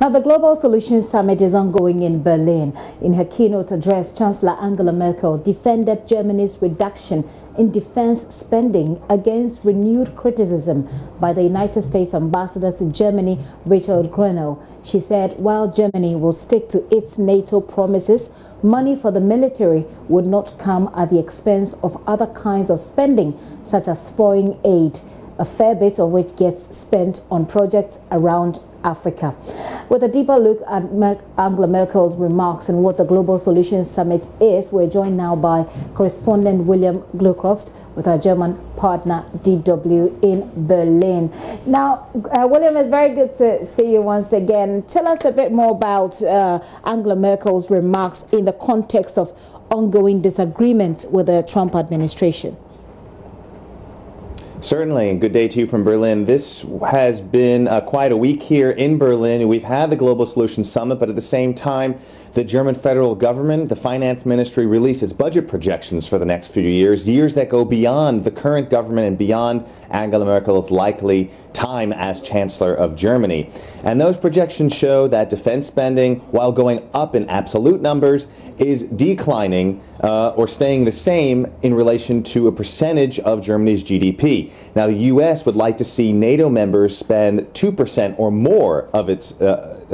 Now, the Global Solutions Summit is ongoing in Berlin. In her keynote address, Chancellor Angela Merkel defended Germany's reduction in defense spending against renewed criticism by the United States ambassador to Germany, Richard Grenell. She said while Germany will stick to its NATO promises, money for the military would not come at the expense of other kinds of spending, such as foreign aid, a fair bit of which gets spent on projects around Africa. With a deeper look at Angela Merkel's remarks and what the Global Solutions Summit is, we're joined now by correspondent William Glucroft with our German partner DW in Berlin. Now, William, it's very good to see you once again. Tell us a bit more about Angela Merkel's remarks in the context of ongoing disagreement with the Trump administration. Certainly, and good day to you from Berlin. This has been quite a week here in Berlin. We've had the Global Solutions Summit, but at the same time, the German federal government, the finance ministry, released its budget projections for the next few years that go beyond the current government and beyond Angela Merkel's likely time as Chancellor of Germany. And those projections show that defense spending, while going up in absolute numbers, is declining or staying the same in relation to a percentage of Germany's GDP. Now, the U.S. would like to see NATO members spend 2% or more of its country's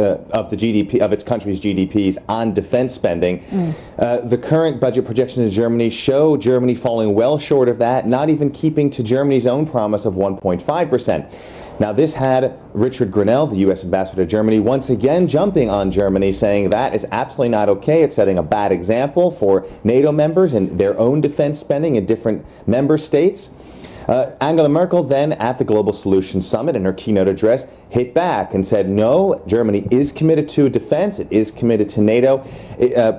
GDPs on defense spending. The current budget projections in Germany show Germany falling well short of that, not even keeping to Germany's own promise of 1.5%. Now, this had Richard Grenell, the U.S. ambassador to Germany, once again jumping on Germany, saying that is absolutely not okay. It's setting a bad example for NATO members and their own defense spending in different member states. Angela Merkel then at the Global Solutions Summit in her keynote address hit back and said, no, Germany is committed to defense, it is committed to NATO,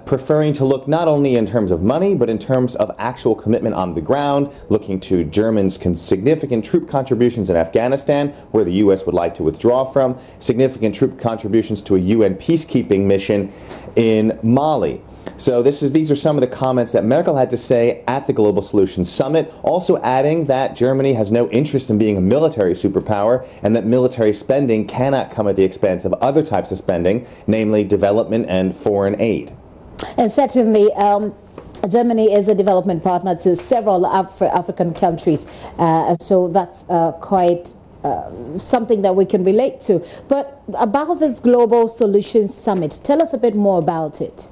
preferring to look not only in terms of money, but in terms of actual commitment on the ground, looking to Germany's significant troop contributions in Afghanistan, where the U.S. would like to withdraw from, significant troop contributions to a UN peacekeeping mission in Mali. So these are some of the comments that Merkel had to say at the Global Solutions Summit, also adding that Germany has no interest in being a military superpower and that military spending cannot come at the expense of other types of spending, namely development and foreign aid. And certainly, Germany is a development partner to several African countries, so that's quite something that we can relate to. But about this Global Solutions Summit, tell us a bit more about it.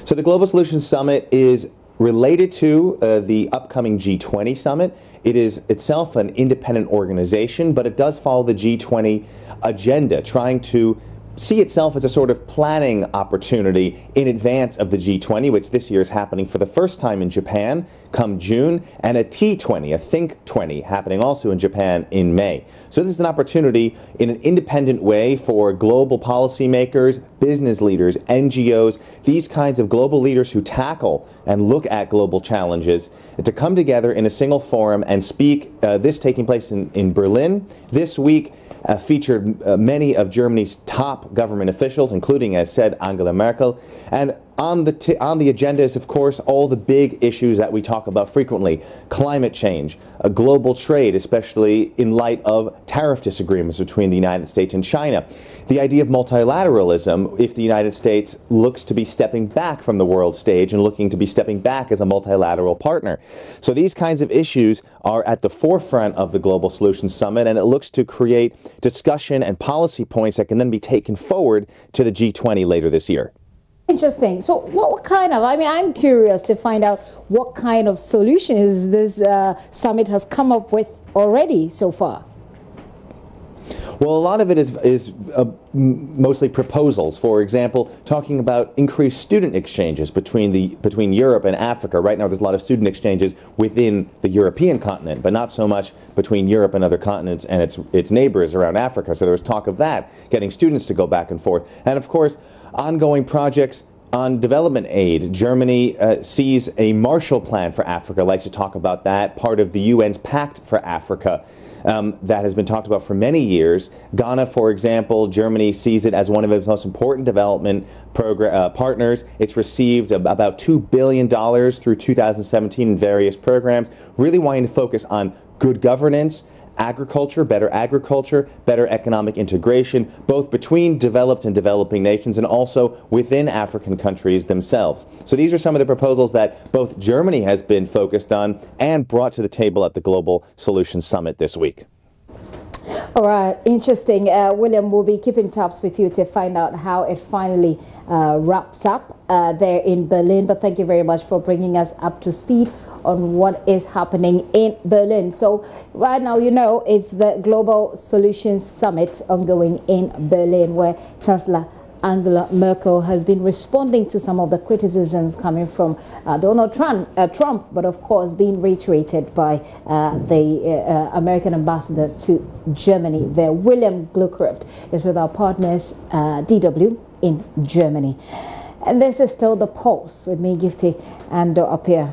So the Global Solutions Summit is related to the upcoming G20 summit. It is itself an independent organization, but it does follow the G20 agenda, trying to see itself as a sort of planning opportunity in advance of the G20, which this year is happening for the first time in Japan come June, and a T20, a Think 20, happening also in Japan in May. So this is an opportunity in an independent way for global policymakers, business leaders, NGOs, these kinds of global leaders who tackle and look at global challenges, to come together in a single forum and speak. This taking place in Berlin this week. Featured many of Germany's top government officials, including, as said, Angela Merkel. And on the agenda is, of course, all the big issues that we talk about frequently. Climate change, global trade, especially in light of tariff disagreements between the United States and China. The idea of multilateralism, if the United States looks to be stepping back from the world stage and looking to be stepping back as a multilateral partner. So these kinds of issues are at the forefront of the Global Solutions Summit, and it looks to create discussion and policy points that can then be taken forward to the G20 later this year. Interesting. So what kind of, I'm curious to find out what kind of solutions this summit has come up with already so far. Well, a lot of it is mostly proposals. For example, talking about increased student exchanges between Europe and Africa. Right now, there's a lot of student exchanges within the European continent, but not so much between Europe and other continents and its neighbors around Africa. So there was talk of that, getting students to go back and forth. And of course, ongoing projects on development aid. Germany sees a Marshall Plan for Africa, likes to talk about that, part of the UN's Pact for Africa. That has been talked about for many years. Ghana, for example, Germany sees it as one of its most important development partners. It's received about $2 billion through 2017 in various programs, really wanting to focus on good governance agriculture, better economic integration, both between developed and developing nations and also within African countries themselves. So these are some of the proposals that both Germany has been focused on and brought to the table at the Global Solutions Summit this week. All right, interesting. William, will be keeping tabs with you to find out how it finally wraps up there in Berlin. But thank you very much for bringing us up to speed on what is happening in Berlin. So right now, you know, it's the Global Solutions Summit ongoing in Berlin, where Chancellor Angela Merkel has been responding to some of the criticisms coming from Donald Trump, but of course being reiterated by the American ambassador to Germany there. William Gluckroft is with our partners DW in Germany. And this is still The Pulse with me, Gifty, and up here.